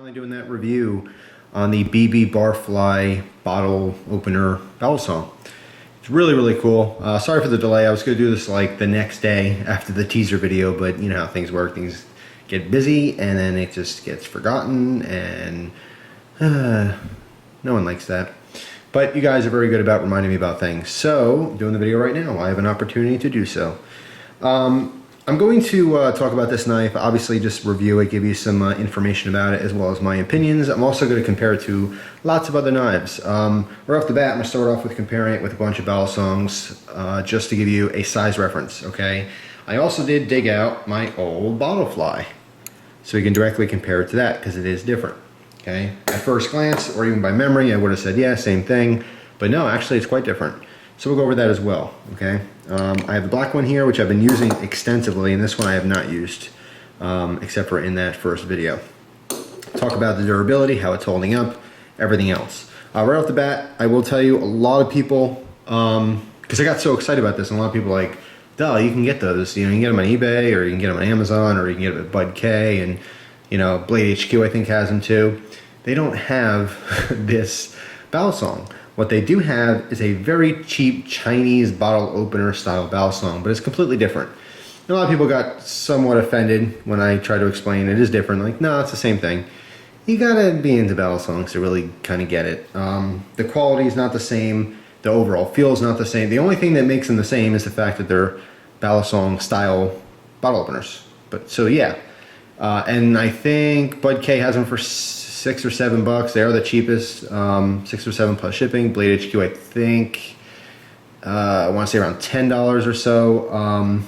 Finally doing that review on the BBbarfly bottle opener Balisong. It's really cool. Sorry for the delay. I was going to do this like the next day after the teaser video, but you know how things work. Things get busy and then it just gets forgotten, and no one likes that. But you guys are very good about reminding me about things. So, doing the video right now. I have an opportunity to do so. I'm going to talk about this knife, obviously just review it, give you some information about it as well as my opinions. I'm also going to compare it to lots of other knives. Right off the bat, I'm going to start off with comparing it with a bunch of Balisongs just to give you a size reference, okay? I also did dig out my old BBbarfly, so you can directly compare it to that because it is different, okay? At first glance, or even by memory, I would have said, yeah, same thing, but no, actually it's quite different. So we'll go over that as well, okay? I have the black one here, which I've been using extensively, and this one I have not used, except for in that first video. Talk about the durability, how it's holding up, everything else. Right off the bat, I will tell you, a lot of people, because I got so excited about this, and a lot of people are like, duh, you can get those. You know, you can get them on eBay, or you can get them on Amazon, or you can get them at Bud K, and you know, Blade HQ I think has them too. They don't have this Balisong. What they do have is a very cheap Chinese bottle opener style Balisong, but it's completely different. And a lot of people got somewhat offended when I try to explain it is different. Like, no, it's the same thing. You gotta be into Balisongs to really kind of get it. The quality is not the same. The overall feel is not the same. The only thing that makes them the same is the fact that they're Balisong style bottle openers. But so yeah, and I think Bud K has them for $6 or $7. They are the cheapest, 6 or 7 plus shipping. Blade HQ, I think, I want to say around $10 or so.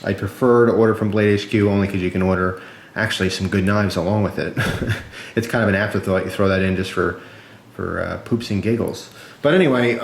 I prefer to order from Blade HQ only because you can order actually some good knives along with it. It's kind of an afterthought. You throw that in just for poops and giggles. But anyway,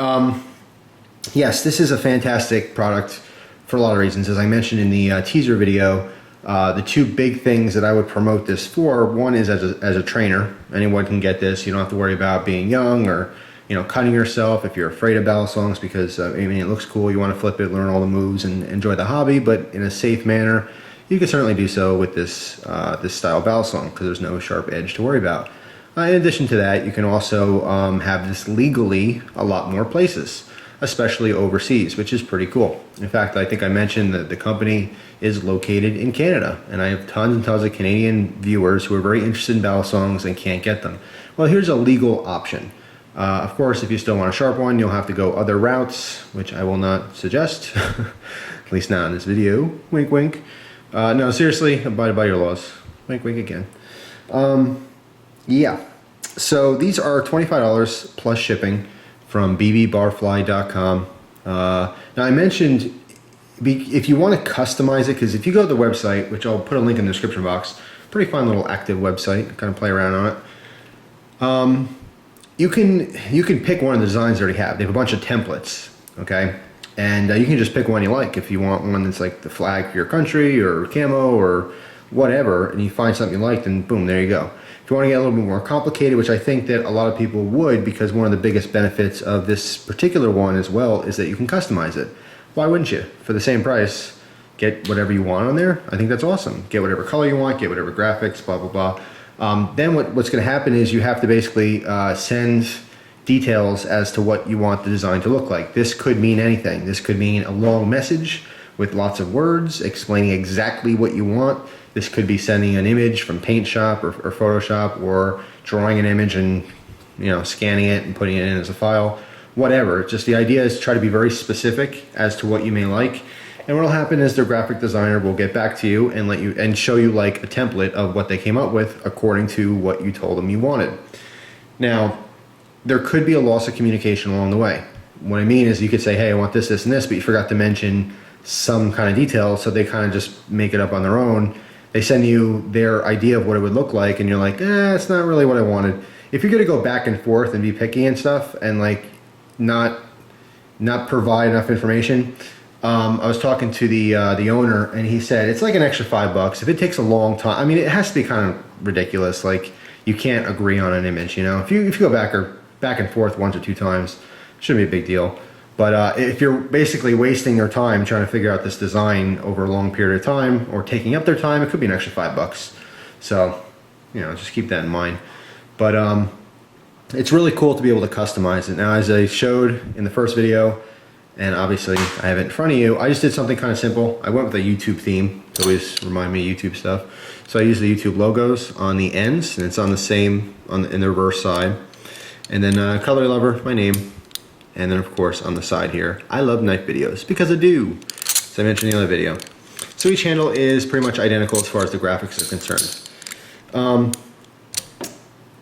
yes, this is a fantastic product for a lot of reasons. As I mentioned in the teaser video, the two big things that I would promote this for, one is as a trainer. Anyone can get this. You don't have to worry about being young or, you know, cutting yourself if you're afraid of Balisongs, because I mean, it looks cool. You want to flip it, learn all the moves, and enjoy the hobby, but in a safe manner. You can certainly do so with this this style Balisong because there's no sharp edge to worry about. In addition to that, you can also have this legally a lot more places, especially overseas, which is pretty cool. In fact, I think I mentioned that the company is located in Canada, and I have tons and tons of Canadian viewers who are very interested in Balisongs and can't get them. Well, here's a legal option. Of course, if you still want a sharp one, you'll have to go other routes, which I will not suggest, at least not in this video. Wink, wink. No, seriously, abide by your laws. Wink, wink again. Yeah, so these are $25 plus shipping from BBbarfly.com. Now I mentioned if you want to customize it, because if you go to the website, which I'll put a link in the description box, pretty fun little active website, kind of play around on it. You can pick one of the designs they already have. They have a bunch of templates, okay? And you can just pick one you like. If you want one that's like the flag for your country or camo or whatever, and you find something you like, then boom, there you go. If you want to get a little bit more complicated, which I think that a lot of people would, because one of the biggest benefits of this particular one as well is that you can customize it. Why wouldn't you? For the same price, get whatever you want on there. I think that's awesome. Get whatever color you want, get whatever graphics, blah, blah, blah. Then what's going to happen is you have to basically send details as to what you want the design to look like. This could mean anything. This could mean a long message with lots of words explaining exactly what you want. This could be sending an image from Paint Shop or Photoshop, or drawing an image and, you know, scanning it and putting it in as a file, whatever. Just the idea is to try to be very specific as to what you may like. And what will happen is their graphic designer will get back to you and let you and show you like a template of what they came up with according to what you told them you wanted. Now, there could be a loss of communication along the way. What I mean is you could say, hey, I want this, this, and this, but you forgot to mention some kind of detail, so they kind of just make it up on their own. They send you their idea of what it would look like, and you're like, it's not really what I wanted. If you're gonna go back and forth and be picky and stuff, and like not provide enough information, I was talking to the owner, and he said it's like an extra $5 if it takes a long time. I mean, it has to be kind of ridiculous. Like, you can't agree on an image, you know. If you go back and forth once or two times, it shouldn't be a big deal. But if you're basically wasting your time trying to figure out this design over a long period of time, or taking up their time, it could be an extra $5. So you know, just keep that in mind. But it's really cool to be able to customize it. Now, as I showed in the first video, and obviously I have it in front of you, I just did something kind of simple. I went with a YouTube theme to always remind me of YouTube stuff. So I use the YouTube logos on the ends, and it's on the same, in the reverse side. And then cutlerylover, my name. And then of course on the side here, I love knife videos, because I do, as I mentioned in the other video. So each handle is pretty much identical as far as the graphics are concerned.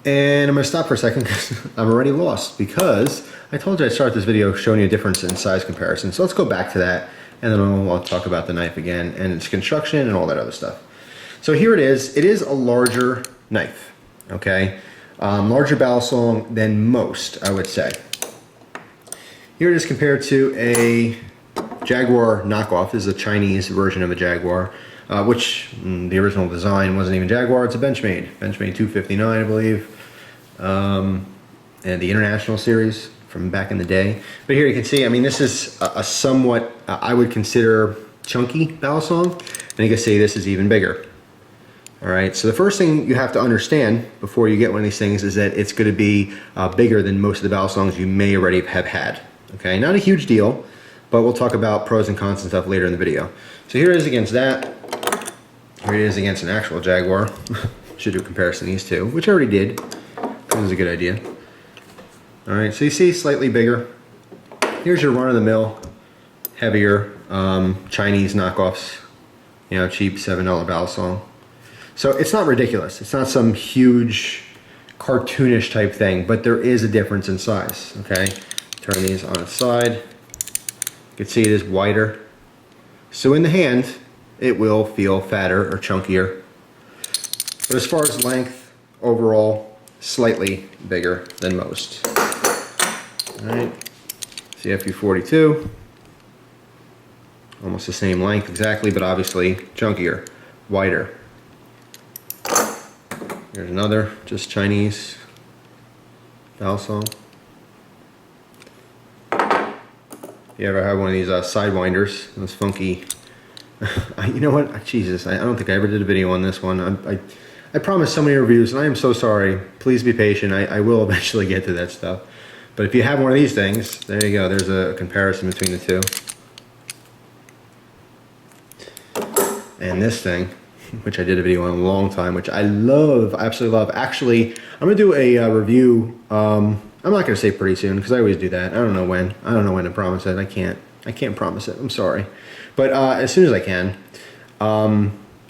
And I'm gonna stop for a second because I'm already lost, because I told you I'd start this video showing you a difference in size comparison. So let's go back to that, and then I'll talk about the knife again and its construction and all that other stuff. So here it is. It is a larger knife, okay? Larger Balisong than most, I would say. Here it is compared to a Jaguar knockoff. This is a Chinese version of a Jaguar, which the original design wasn't even Jaguar, it's a Benchmade 259, I believe, and the International series from back in the day. But here you can see, I mean, this is a somewhat, I would consider chunky Balisong, and you can see this is even bigger. All right, so the first thing you have to understand before you get one of these things is that it's going to be bigger than most of the Balisongs you may already have had. Okay, not a huge deal, but we'll talk about pros and cons and stuff later in the video. So here it is against that. Here it is against an actual Jaguar. Should do a comparison of these two, which I already did. This is a good idea. All right, so you see slightly bigger. Here's your run-of-the-mill, heavier Chinese knockoffs. You know, cheap $7 Balisong. So it's not ridiculous. It's not some huge cartoonish type thing, but there is a difference in size, okay? Turn these on its side. You can see it is wider. So in the hand, it will feel fatter or chunkier. But as far as length, overall, slightly bigger than most. All right, CFU42. Almost the same length exactly, but obviously chunkier, wider. Here's another, just Chinese Balisong. If you ever have one of these sidewinders, those funky, you know what, Jesus, I don't think I ever did a video on this one. I promised so many reviews, and I am so sorry. Please be patient, I will eventually get to that stuff. But if you have one of these things, there you go, there's a comparison between the two. And this thing, which I did a video on a long time, which I love, I absolutely love. Actually, I'm gonna do a review. I'm not gonna say pretty soon, because I always do that. I don't know when. I don't know when to promise it. I can't promise it. I'm sorry. But as soon as I can,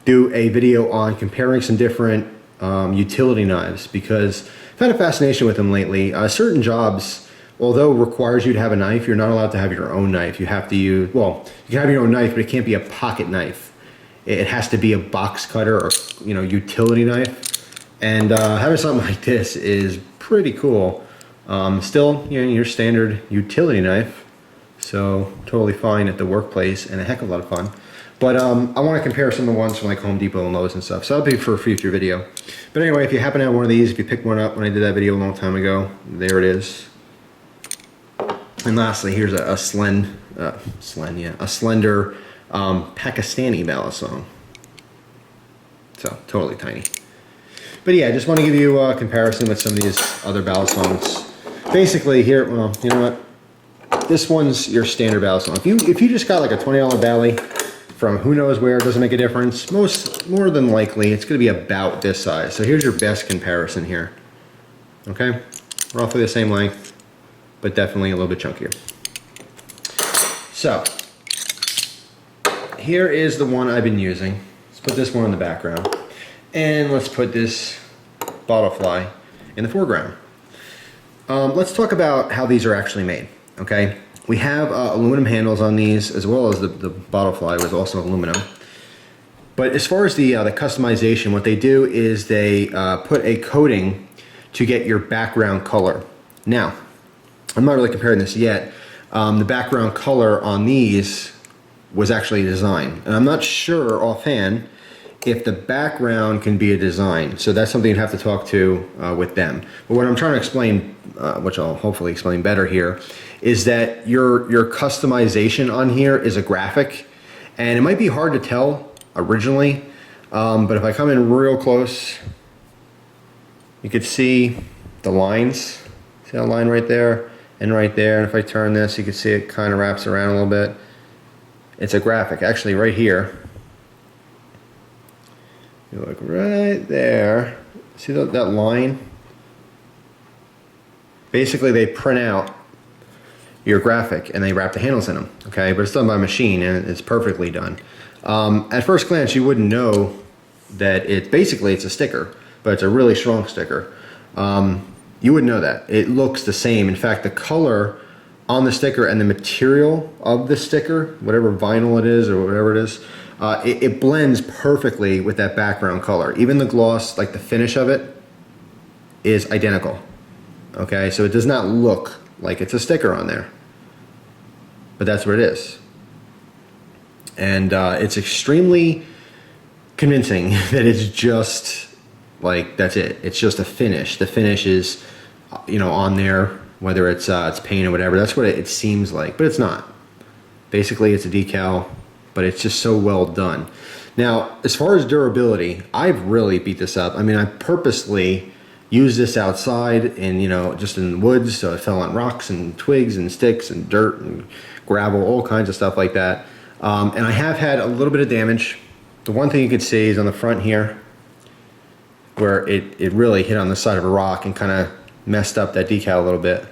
do a video on comparing some different utility knives, because I've had a fascination with them lately. Certain jobs, although requires you to have a knife, you're not allowed to have your own knife. You have to use, well, you can have your own knife, but it can't be a pocket knife. It has to be a box cutter or, you know, utility knife. And having something like this is pretty cool. Still, you know, your standard utility knife, so totally fine at the workplace and a heck of a lot of fun. But I want to compare some of the ones from like Home Depot and Lowe's and stuff, so that'll be for a future video. But anyway, if you happen to have one of these, if you picked one up when I did that video a long time ago, there it is. And lastly, here's a slender Pakistani Balisong. So totally tiny. But yeah, I just want to give you a comparison with some of these other Balisongs. Basically here, well, you know what? This one's your standard Balisong. If you just got like a $20 Bally from who knows where, it doesn't make a difference. More than likely, it's going to be about this size. So here's your best comparison here. Okay, roughly the same length, but definitely a little bit chunkier. So here is the one I've been using. Let's put this one in the background, and let's put this BBbarfly in the foreground. Let's talk about how these are actually made. Okay, we have aluminum handles on these, as well as the BBbarfly was also aluminum. But as far as the customization, what they do is they put a coating to get your background color. Now, I'm not really comparing this yet. The background color on these was actually a design, and I'm not sure offhand if the background can be a design, so that's something you'd have to talk to with them. But what I'm trying to explain, which I'll hopefully explain better here, is that your customization on here is a graphic, and it might be hard to tell originally, but if I come in real close, you could see the lines. See that line right there and right there? And if I turn this, you can see it kind of wraps around a little bit. It's a graphic, actually right here. You look right there. See that line? Basically, they print out your graphic and they wrap the handles in them, okay? But it's done by machine and it's perfectly done. At first glance, you wouldn't know that it's a sticker, but it's a really strong sticker. You wouldn't know that. It looks the same. In fact, the color on the sticker and the material of the sticker, whatever vinyl it is or whatever it is, it blends perfectly with that background color. Even the gloss, like the finish of it, is identical. Okay, so it does not look like it's a sticker on there, but that's what it is. And it's extremely convincing that it's just like, that's it. It's just a finish. The finish is, you know, on there, whether it's paint or whatever. That's what it seems like, but it's not. Basically, it's a decal, but it's just so well done. Now, as far as durability, I've really beat this up. I mean, I purposely used this outside and, you know, just in the woods, so it fell on rocks and twigs and sticks and dirt and gravel, all kinds of stuff like that. And I have had a little bit of damage. The one thing you can see is on the front here, where it really hit on the side of a rock and kind of messed up that decal a little bit.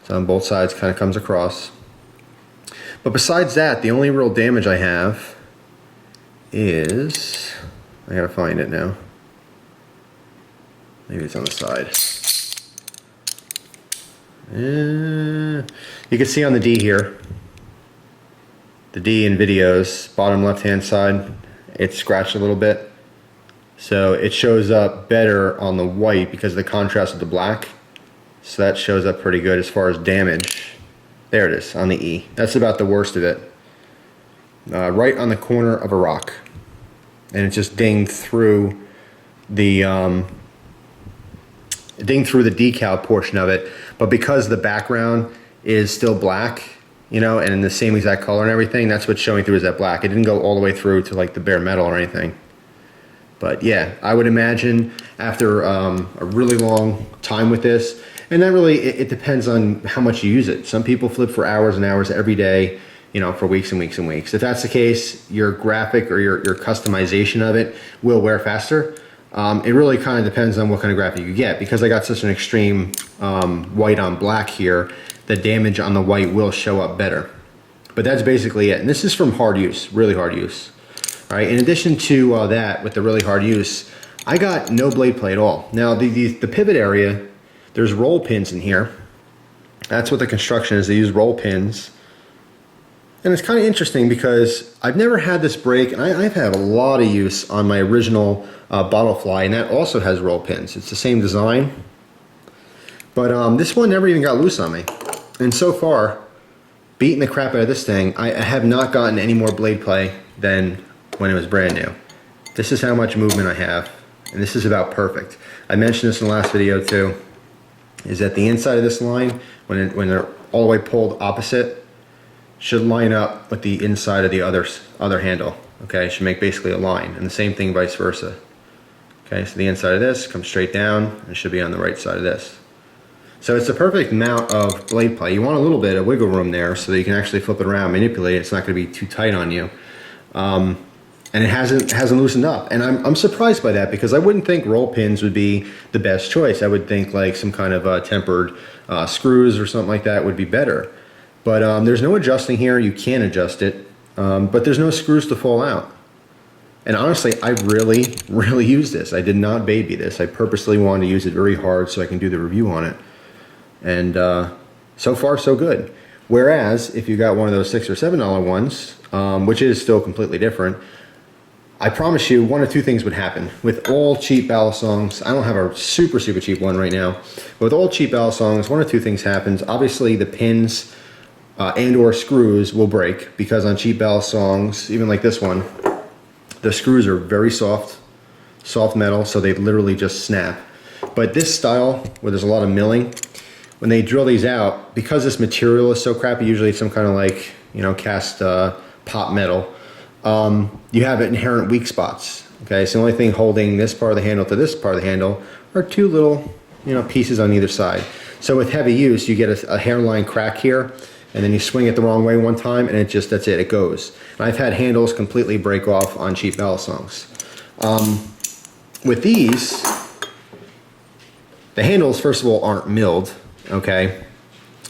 So on both sides kind of comes across. But besides that, the only real damage I have is, I gotta find it now. Maybe it's on the side. You can see on the D here, the D in videos, bottom left hand side, it's scratched a little bit. So it shows up better on the white because of the contrast with the black. So that shows up pretty good as far as damage. There it is on the E. That's about the worst of it. Right on the corner of a rock. And it just dinged through the decal portion of it. But because the background is still black, you know, and in the same exact color and everything, that's what's showing through is that black. It didn't go all the way through to like the bare metal or anything. But yeah, I would imagine after a really long time with this, and that really, it depends on how much you use it. Some people flip for hours and hours every day, you know, for weeks and weeks and weeks. If that's the case, your graphic or your customization of it will wear faster. It really kind of depends on what kind of graphic you get. Because I got such an extreme white on black here, the damage on the white will show up better. But that's basically it. And this is from hard use, really hard use. All right, in addition to that, with the really hard use, I got no blade play at all. Now, the pivot area, there's roll pins in here. That's what the construction is. They use roll pins. And it's kind of interesting because I've never had this break, and I've had a lot of use on my original BBbarfly, and that also has roll pins. It's the same design. But this one never even got loose on me. And so far, beating the crap out of this thing, I have not gotten any more blade play than when it was brand new. This is how much movement I have, and this is about perfect. I mentioned this in the last video too, is that the inside of this line, when they're all the way pulled opposite, should line up with the inside of the other handle. Okay, it should make basically a line, and the same thing vice versa. Okay, so the inside of this comes straight down, and it should be on the right side of this. So it's the perfect amount of blade play. You want a little bit of wiggle room there so that you can actually flip it around, manipulate it. It's not going to be too tight on you. And it hasn't loosened up, and I'm surprised by that because I wouldn't think roll pins would be the best choice. I would think like some kind of tempered screws or something like that would be better. But there's no adjusting here. You can adjust it, but there's no screws to fall out. And honestly, I really, really use this. I did not baby this. I purposely wanted to use it very hard so I can do the review on it. And so far, so good. Whereas if you got one of those $6 or $7 ones, which is still completely different, I promise you one or two things would happen. With all cheap Balisongs, I don't have a super cheap one right now, but with all cheap Balisongs, one or two things happens. Obviously the pins and or screws will break because on cheap Balisongs, even like this one, the screws are very soft metal, so they literally just snap. But this style, where there's a lot of milling, when they drill these out, because this material is so crappy, usually it's some kind of like, you know, cast pop metal, you have inherent weak spots. Okay, so the only thing holding this part of the handle to this part of the handle are two little, you know, pieces on either side. So with heavy use, you get a hairline crack here, and then you swing it the wrong way one time, and that's it, it goes. And I've had handles completely break off on cheap Balisongs. With these, the handles, first of all, aren't milled, okay?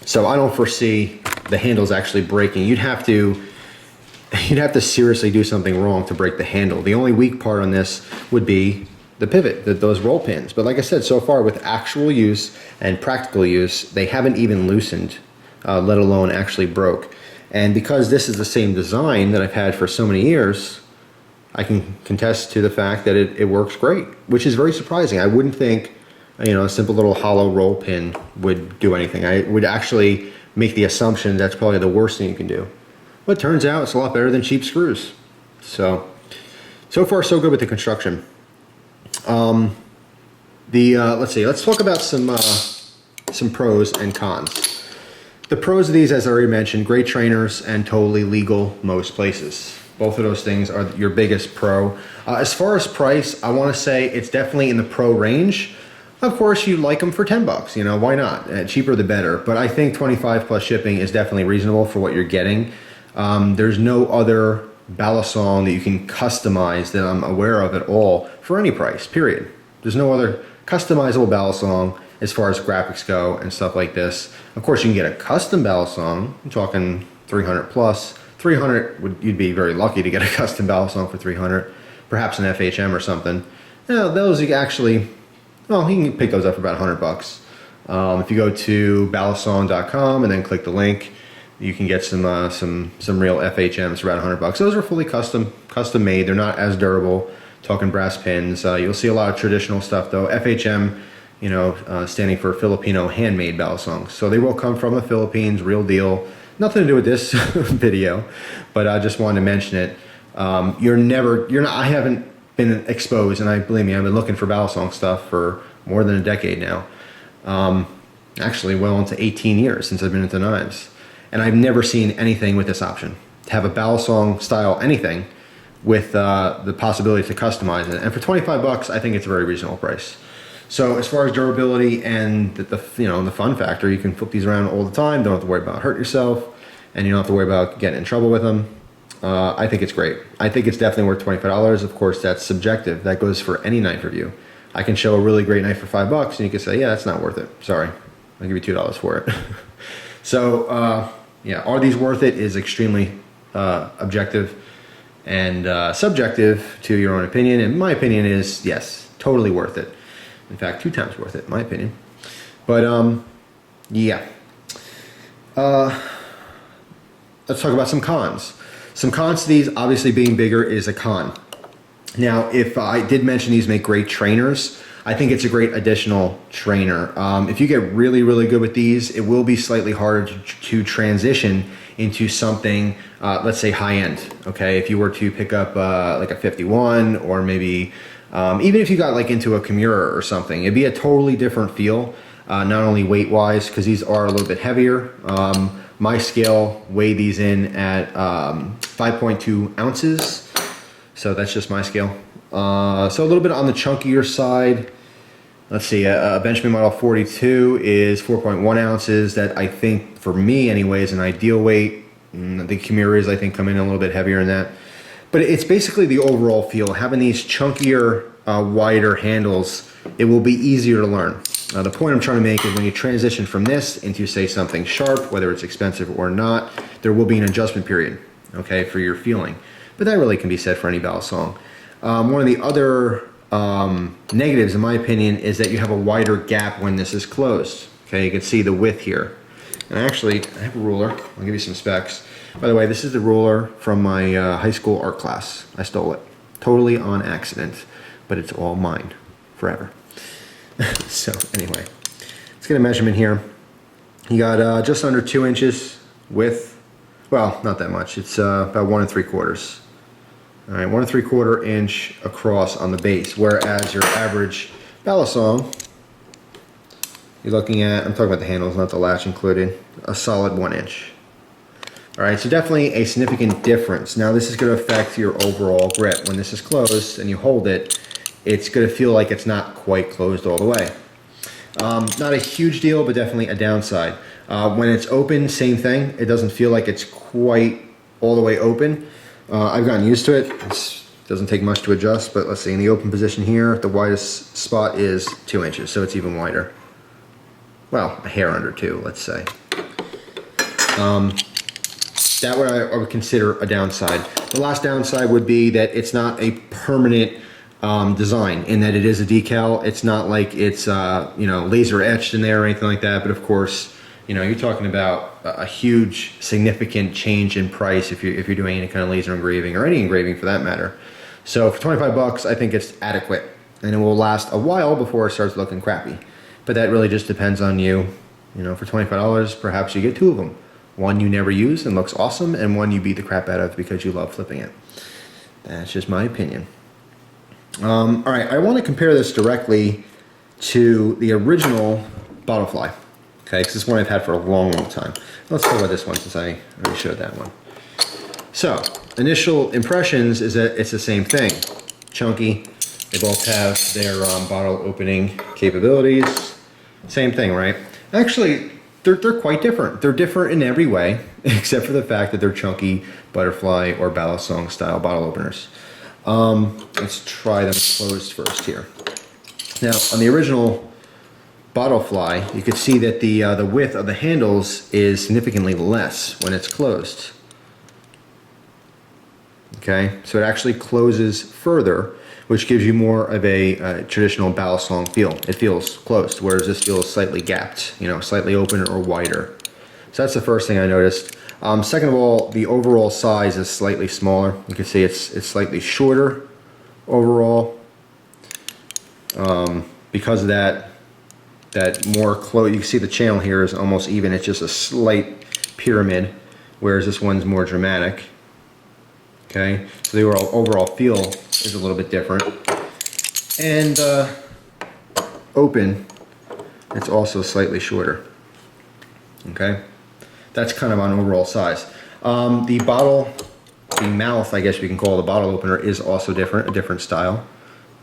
So I don't foresee the handles actually breaking. You'd have to seriously do something wrong to break the handle. The only weak part on this would be the pivot, those roll pins. But like I said, so far with actual use and practical use, they haven't even loosened, let alone actually broke. And because this is the same design that I've had for so many years, I can contest to the fact that it works great, which is very surprising. I wouldn't think, you know, a simple little hollow roll pin would do anything. I would actually make the assumption that's probably the worst thing you can do. But it turns out it's a lot better than cheap screws. So far so good with the construction. Let's see, let's talk about some pros and cons. The pros of these, as I already mentioned, great trainers and totally legal most places. Both of those things are your biggest pro. As far as price, I want to say it's definitely in the pro range. Of course, you like them for 10 bucks, you know, why not? Cheaper the better. But I think 25 plus shipping is definitely reasonable for what you're getting. There's no other Balisong that you can customize that I'm aware of at all for any price, period. There's no other customizable Balisong as far as graphics go and stuff like this. Of course, you can get a custom Balisong. I'm talking 300 plus. 300, you'd be very lucky to get a custom Balisong for 300, perhaps an FHM or something. Now, those you actually, well, you can pick those up for about 100 bucks. If you go to balisong.com and then click the link, you can get some real FHMs for about 100 bucks. Those are fully custom made. They're not as durable. Talking brass pins. You'll see a lot of traditional stuff though. FHM, you know, standing for Filipino handmade Balisongs. So they will come from the Philippines, real deal. Nothing to do with this video, but I just wanted to mention it. I haven't been exposed, and believe me, I've been looking for Balisong stuff for more than a decade now. Actually, well into 18 years since I've been into knives. And I've never seen anything with this option. To have a Balisong style anything with the possibility to customize it. And for 25 bucks, I think it's a very reasonable price. So as far as durability and the fun factor, you can flip these around all the time. Don't have to worry about hurting yourself, and you don't have to worry about getting in trouble with them. I think it's great. I think it's definitely worth $25. Of course, that's subjective. That goes for any knife review. I can show a really great knife for 5 bucks, and you can say, yeah, that's not worth it. Sorry, I'll give you $2 for it. So yeah, are these worth it is extremely objective and subjective to your own opinion. And my opinion is yes, totally worth it. In fact, 2 times worth it, in my opinion. But yeah. Let's talk about some cons. Some cons to these, obviously being bigger is a con. Now, if I did mention these make great trainers, I think it's a great additional trainer. If you get really, really good with these, it will be slightly harder to transition into something, let's say high-end, okay? If you were to pick up like a 51 or maybe, even if you got like into a Kimura or something, it'd be a totally different feel, not only weight-wise, because these are a little bit heavier. My scale weighed these in at 5.2 ounces, so that's just my scale. So a little bit on the chunkier side. Let's see, a Benchmade Model 42 is 4.1 ounces. That I think, for me anyway, is an ideal weight. The Kimuras, I think, come in a little bit heavier than that. But it's basically the overall feel. Having these chunkier, wider handles, it will be easier to learn. The point I'm trying to make is when you transition from this into, say, something sharp, whether it's expensive or not, there will be an adjustment period, okay, for your feeling. But that really can be said for any Balisong. One of the other negatives, in my opinion, is that you have a wider gap when this is closed. Okay, you can see the width here. And actually, I have a ruler. I'll give you some specs. By the way, this is the ruler from my high school art class. I stole it. Totally on accident, but it's all mine forever. So anyway, let's get a measurement here. You got just under 2 inches width. Well, not that much. It's about 1 3/4. All right, 1 3/4 inch across on the base, whereas your average Balisong, you're looking at, I'm talking about the handles, not the latch included, a solid 1 inch. All right, so definitely a significant difference. Now this is going to affect your overall grip. When this is closed and you hold it, it's going to feel like it's not quite closed all the way. Not a huge deal, but definitely a downside. When it's open, same thing. It doesn't feel like it's quite all the way open. I've gotten used to it. It doesn't take much to adjust, but let's see, in the open position here, the widest spot is 2 inches, so it's even wider. Well, a hair under 2, let's say. That I would consider a downside. The last downside would be that it's not a permanent design, in that it is a decal. It's not like it's you know, laser etched in there or anything like that, but of course, you know, you're talking about a huge significant change in price if you're doing any kind of laser engraving or any engraving for that matter. So for 25 bucks, I think it's adequate, and it will last a while before it starts looking crappy. But that really just depends on you. You know, for $25, perhaps you get 2 of them. One you never use and looks awesome, and one you beat the crap out of because you love flipping it. That's just my opinion. All right, I want to compare this directly to the original Balisong. Okay, because this one I've had for a long, long time. Let's talk about this one since I already showed that one. So, initial impressions is that it's the same thing. Chunky. They both have their bottle opening capabilities. Same thing, right? Actually, they're quite different. They're different in every way, except for the fact that they're chunky butterfly or Balisong style bottle openers. Let's try them closed first here. Now, on the original Butterfly, you could see that the width of the handles is significantly less when it's closed. Okay, so it actually closes further, which gives you more of a traditional Balisong feel. It feels closed, whereas this feels slightly gapped, you know, slightly open or wider. So that's the first thing I noticed. Second of all, the overall size is slightly smaller. You can see it's slightly shorter overall. Because of that more close, you can see the channel here is almost even. It's just a slight pyramid, whereas this one's more dramatic. Okay, so the overall feel is a little bit different. And open, it's also slightly shorter. Okay, that's kind of on overall size. The mouth, I guess we can call the bottle opener, is also different, a different style.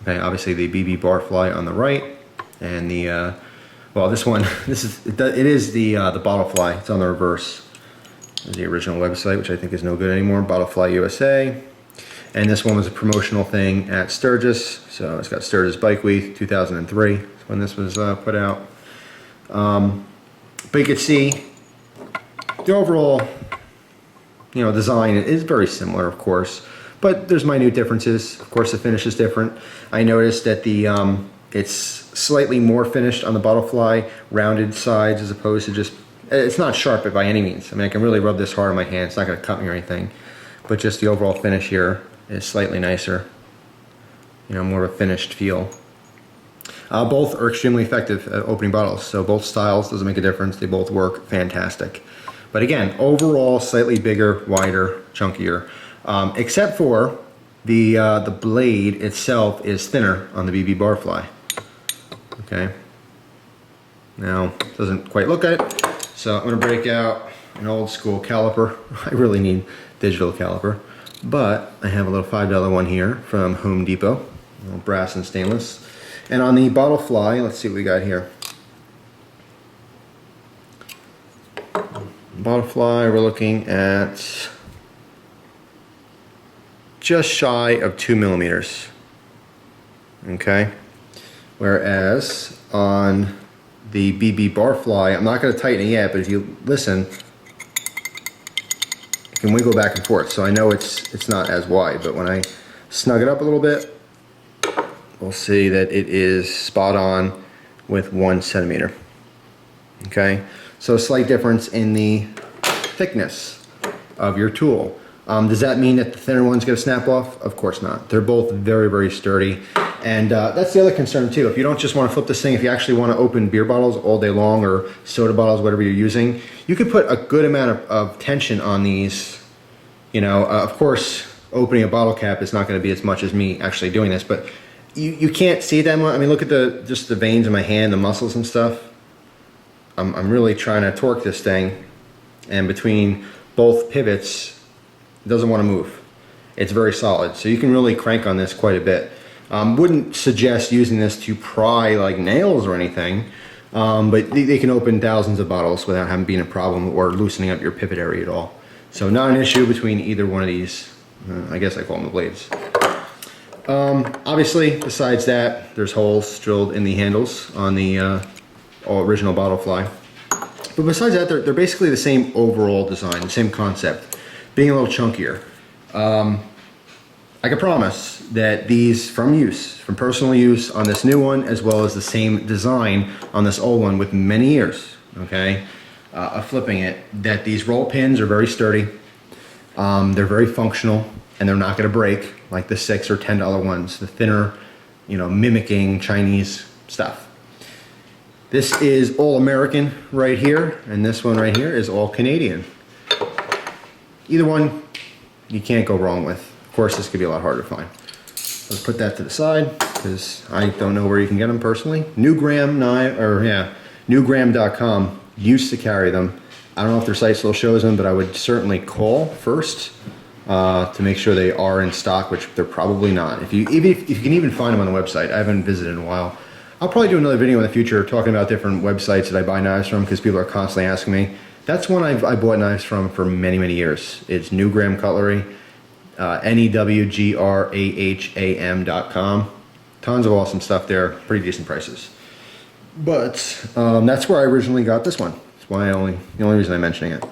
Okay, obviously the BBbarfly on the right, and the well, this one, it is the Bottlefly. It's on the reverse. There's the original website, which I think is no good anymore, Bottlefly USA. And this one was a promotional thing at Sturgis. So it's got Sturgis Bike Week 2003 when this was put out. But you can see the overall, you know, design is very similar, of course, but there's minute differences. Of course, the finish is different. I noticed that it's slightly more finished on the Butterfly, rounded sides as opposed to just, it's not sharp by any means. I mean, I can really rub this hard on my hand. It's not going to cut me or anything, but just the overall finish here is slightly nicer. You know, more of a finished feel. Both are extremely effective at opening bottles, so both styles, doesn't make a difference. They both work fantastic. But again, overall, slightly bigger, wider, chunkier, except for the blade itself is thinner on the BBbarfly. Okay. Now, it doesn't quite look at it, so I'm going to break out an old school caliper. I really need digital caliper, but I have a little $5 one here from Home Depot, brass and stainless. And on the Bottlefly, let's see what we got here. Bottlefly, we're looking at just shy of 2 millimeters. Okay, whereas on the BBbarfly, I'm not going to tighten it yet, but if you listen, it can wiggle back and forth. So I know it's not as wide, but when I snug it up a little bit, we'll see that it is spot on with 1 centimeter. Okay, so a slight difference in the thickness of your tool. Does that mean that the thinner one's going to snap off? Of course not. They're both very, very sturdy. And that's the other concern too. If you don't just want to flip this thing, if you actually want to open beer bottles all day long or soda bottles, whatever you're using, you could put a good amount of tension on these. You know, of course, opening a bottle cap is not going to be as much as me actually doing this, but you can't see that much. I mean, look at just the veins in my hand, the muscles and stuff. I'm really trying to torque this thing, and between both pivots, it doesn't want to move. It's very solid, so you can really crank on this quite a bit. Wouldn't suggest using this to pry like nails or anything, but they can open thousands of bottles without having been a problem or loosening up your pivot area at all. So not an issue between either one of these. I guess I call them the blades. Obviously, besides that, there's holes drilled in the handles on the original BBbarfly. But besides that, they're basically the same overall design, the same concept, being a little chunkier. I can promise that these, from personal use on this new one, as well as the same design on this old one with many years, okay, of flipping it, that these roll pins are very sturdy, they're very functional, and they're not going to break like the $6 or $10 ones, the thinner, you know, mimicking Chinese stuff. This is all American right here, and this one right here is all Canadian. Either one you can't go wrong with. Of course, this could be a lot harder to find. Let's put that to the side because I don't know where you can get them personally. Newgram.com used to carry them. I don't know if their site still shows them, but I would certainly call first to make sure they are in stock, which they're probably not. If you can even find them on the website, I haven't visited in a while. I'll probably do another video in the future talking about different websites that I buy knives from because people are constantly asking me. That's one I bought knives from for many, many years. It's Newgram Cutlery, NEWGRAHAM.com. Tons of awesome stuff there, pretty decent prices. But that's where I originally got this one. That's why the only reason I'm mentioning it.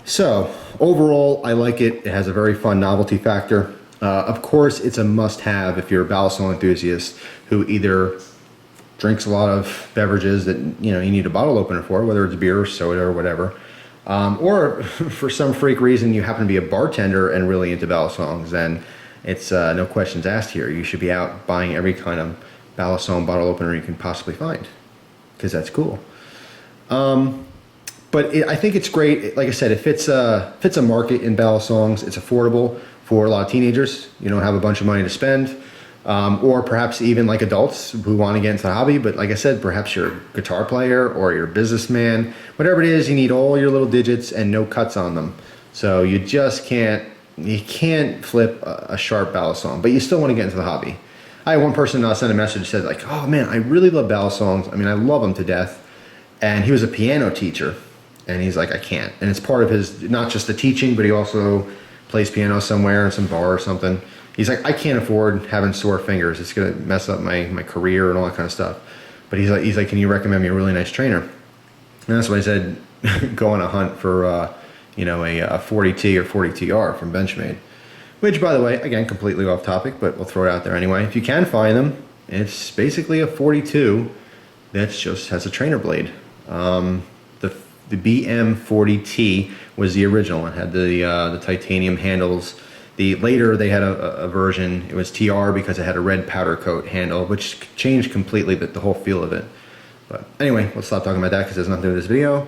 So overall, I like it. It has a very fun novelty factor. Of course, it's a must-have if you're a Balisong enthusiast who either drinks a lot of beverages that you need a bottle opener for, whether it's beer or soda or whatever, or for some freak reason you happen to be a bartender and really into Balisongs. Then it's no questions asked here. You should be out buying every kind of Balisong bottle opener you can possibly find because that's cool. But I think it's great. Like I said, it fits a market in Balisongs. It's affordable for a lot of teenagers. You don't have a bunch of money to spend, or perhaps even like adults who want to get into the hobby. But like I said, perhaps you're a guitar player or you're a businessman. Whatever it is, you need all your little digits and no cuts on them. So you just can't flip a sharp Balisong, but you still want to get into the hobby. I had one person send a message said like, "Oh man, I really love Balisongs. I mean, I love them to death." And he was a piano teacher. And he's like, I can't. And it's part of his, not just the teaching, but he also plays piano somewhere in some bar or something. He's like, I can't afford having sore fingers. It's going to mess up my career and all that kind of stuff. But he's like, can you recommend me a really nice trainer? And that's why I said, go on a hunt for, a 40T or 40TR from Benchmade. Which, by the way, again, completely off topic, but we'll throw it out there anyway. If you can find them, it's basically a 42 that just has a trainer blade. The BM40T was the original. It had the titanium handles. Later they had a version. It was TR because it had a red powder coat handle, which changed completely the whole feel of it. But anyway, let's stop talking about that because it has nothing to do with this video.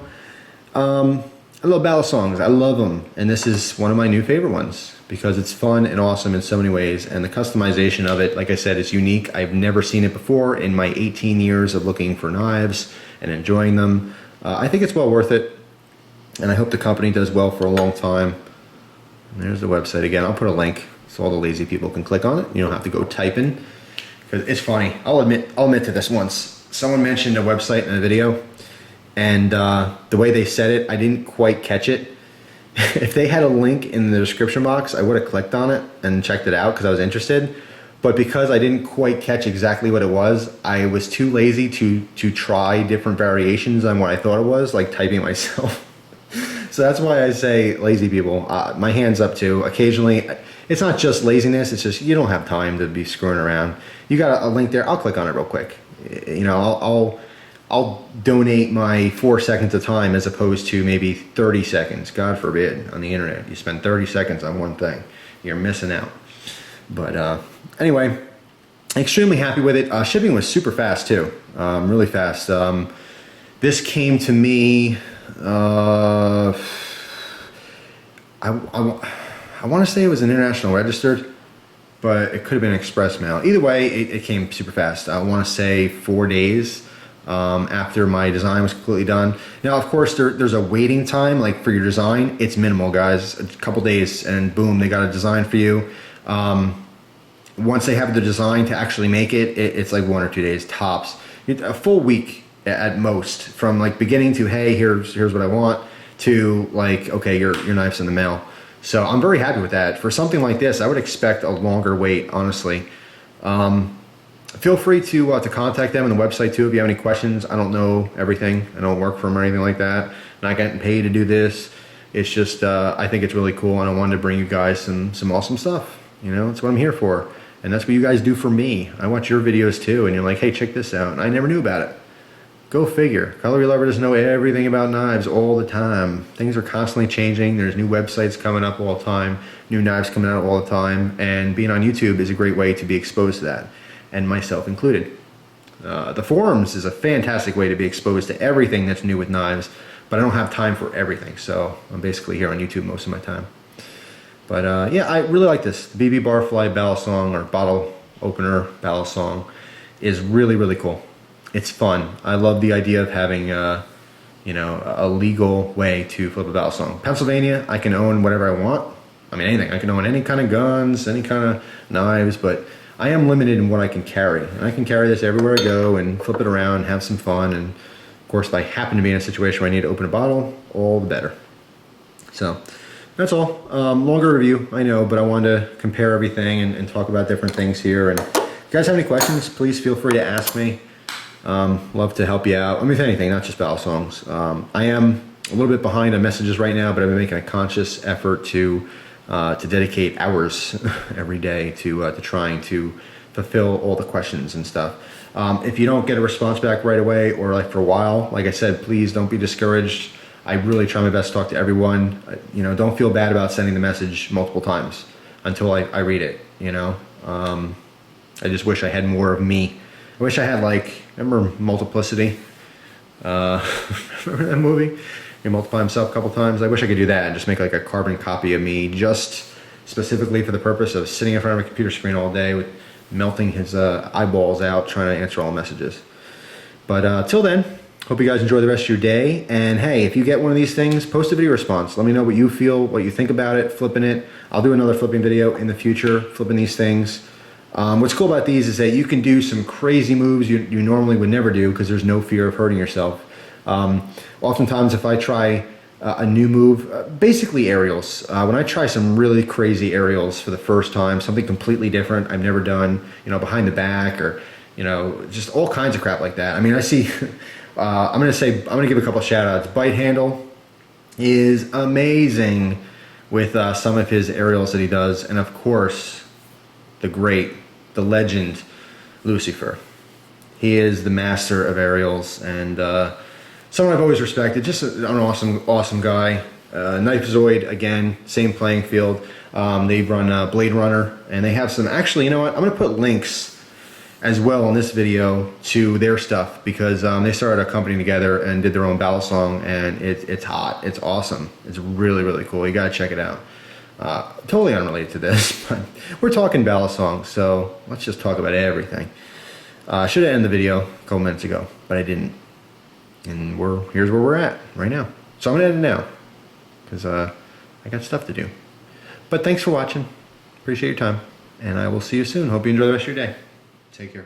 I love Balisongs. I love them, and this is one of my new favorite ones because it's fun and awesome in so many ways, and the customization of it, like I said, is unique. I've never seen it before in my 18 years of looking for knives and enjoying them. I think it's well worth it, and I hope the company does well for a long time. And there's the website again. I'll put a link so all the lazy people can click on it. You don't have to go typing, because it's funny. I'll admit to this once. Someone mentioned a website in a video, and the way they said it, I didn't quite catch it. If they had a link in the description box, I would have clicked on it and checked it out because I was interested. But because I didn't quite catch exactly what it was, I was too lazy to try different variations on what I thought it was, like typing myself. So that's why I say lazy people. My hand's up too. Occasionally, it's not just laziness, it's just you don't have time to be screwing around. You got a link there, I'll click on it real quick. I'll donate my 4 seconds of time as opposed to maybe 30 seconds, God forbid, on the internet. You spend 30 seconds on one thing, you're missing out. But anyway, extremely happy with it. Shipping was super fast too, really fast. This came to me, I want to say it was an international registered, but it could have been express mail. Either way, it came super fast. I want to say 4 days after my design was completely done. Now, of course, there's a waiting time, like for your design. It's minimal, guys. A couple days, and boom, they got a design for you. once they have the design to actually make it, it's like 1 or 2 days tops. A full week at most, from like beginning to, hey, here's what I want, to like, okay, your knife's in the mail. So I'm very happy with that. For something like this, I would expect a longer wait, honestly. Feel free to contact them on the website too if you have any questions. I don't know everything. I don't work for them or anything like that. Not getting paid to do this. It's just, I think it's really cool, and I wanted to bring you guys some awesome stuff. You know, that's what I'm here for. And that's what you guys do for me. I watch your videos too, and you're like, hey, check this out. And I never knew about it. Go figure. Cutlery Lover doesn't know everything about knives all the time. Things are constantly changing. There's new websites coming up all the time, new knives coming out all the time, and being on YouTube is a great way to be exposed to that, and myself included. The forums is a fantastic way to be exposed to everything that's new with knives, but I don't have time for everything, so I'm basically here on YouTube most of my time. But yeah, I really like this. The BBbarfly Balisong, or bottle opener Balisong, is really, really cool. It's fun. I love the idea of having, you know, a legal way to flip a Balisong. Pennsylvania, I can own whatever I want. I mean, anything. I can own any kind of guns, any kind of knives, but I am limited in what I can carry. And I can carry this everywhere I go and flip it around, have some fun. And of course, if I happen to be in a situation where I need to open a bottle, all the better. So that's all. Longer review, I know, but I wanted to compare everything and talk about different things here. And if you guys have any questions, please feel free to ask me. Love to help you out. I mean, with anything, not just Balisongs. I am a little bit behind on messages right now, but I've been making a conscious effort to dedicate hours every day to trying to fulfill all the questions and stuff. If you don't get a response back right away, or like for a while, like I said, please don't be discouraged. I really try my best to talk to everyone. You know, don't feel bad about sending the message multiple times until I read it, you know. I just wish I had more of me. I wish I had, like, remember Multiplicity? Remember that movie? He multiply himself a couple times. I wish I could do that and just make like a carbon copy of me, just specifically for the purpose of sitting in front of a computer screen all day with melting his eyeballs out trying to answer all messages. But till then, hope you guys enjoy the rest of your day. And hey, if you get one of these things, post a video response. Let me know what you feel, what you think about it, flipping it. I'll do another flipping video in the future, flipping these things. What's cool about these is that you can do some crazy moves you normally would never do because there's no fear of hurting yourself. Oftentimes if I try a new move, basically aerials, when I try some really crazy aerials for the first time, something completely different I've never done, you know, behind the back, or, you know, just all kinds of crap like that. I mean, I see, I'm gonna give a couple shout outs. Bite Handle is amazing with some of his aerials that he does, and of course, the legend, Lucifer. He is the master of aerials, and someone I've always respected. Just an awesome guy. Knifezoid, again, same playing field. They run Blade Runner, and they have some, actually, you know what, I'm gonna put links as well in this video to their stuff, because they started a company together and did their own Balisong, and it's hot, it's awesome. It's really, really cool. You gotta check it out. Totally unrelated to this, but we're talking Balisong, so let's just talk about everything. Should have ended the video a couple minutes ago, but I didn't. And here's where we're at right now. So I'm gonna end it now, because I got stuff to do. But thanks for watching. Appreciate your time, and I will see you soon. Hope you enjoy the rest of your day. Take care.